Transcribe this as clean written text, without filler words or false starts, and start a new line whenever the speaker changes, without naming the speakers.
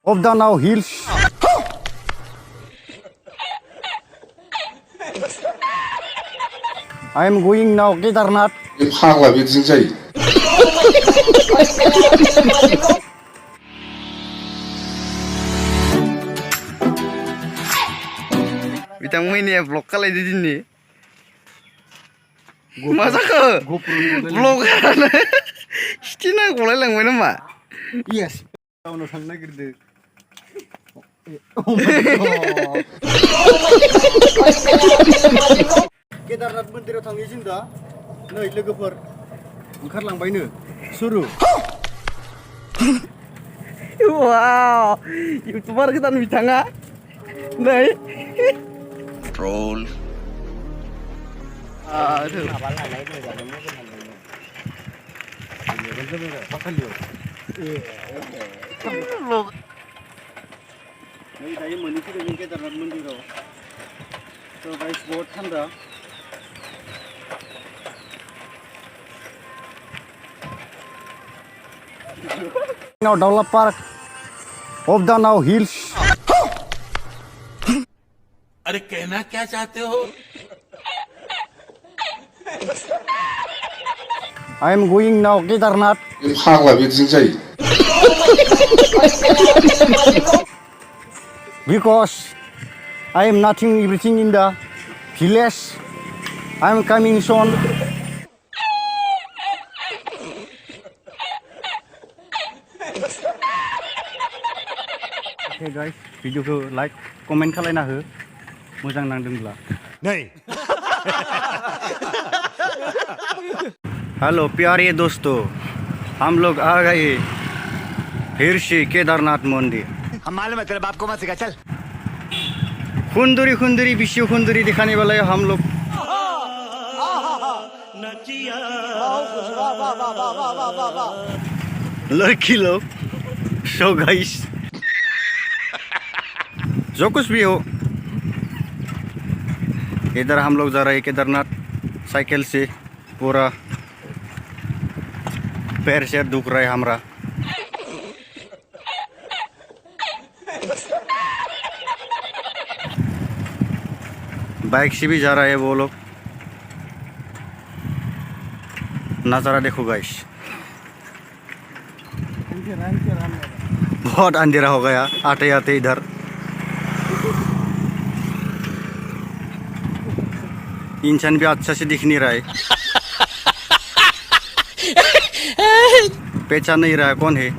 of the now hills. I am going now Kedarnath.
फाग्ला बिदिजों जायो
बिथांमोननि ब्लग खालायदो दिनै मा जाखो ब्लगारानो सिथिना गलायलांबाय नामा
Yes. Tahu sang nagirde. Oh my god. Kedarnath mendiraw थांनिसिम दा नै लोगोफोर ओंखारलांबायनो सुरु
wow youtuber goदान बिथाङा नै
ट्रोल
aduh
नै दायो मोनहैफैदों जों केदारनाथ मन्दिराव थ' गाइस बहुत थान्दा now Dawla Park of the now hills.
अरे कहना क्या चाहते हो
I am going now Kedarnath.
फाग्ला बिदिजों जायो
Because I am nothing everything in the village. I am coming soon. Okay guys, video ko like, comment खालायना हो मोजां नांदोंब्ला।
नहीं
हेलो प्यारे दोस्तों, हम लोग आ गए फिर से केदारनाथ मंदिर।
हम मालूम है तेरे बाप को मत सिखा चल
खुंदुरी खुंदुरी विश्व खुंदुरी दिखाने वाले हम लोग लड़की लोग सो गाइस जो कुछ भी हो इधर हम लोग जा रहे हैं केदारनाथ साइकिल से पूरा पैर से दुख रहा है हमारा बाइक से भी जा रहा है वो लोग नज़ारा देखो गाइस बहुत अंधेरा हो गया आते आते इधर इंसान भी अच्छा से दिख नहीं रहा है पहचान नहीं रहा है कौन है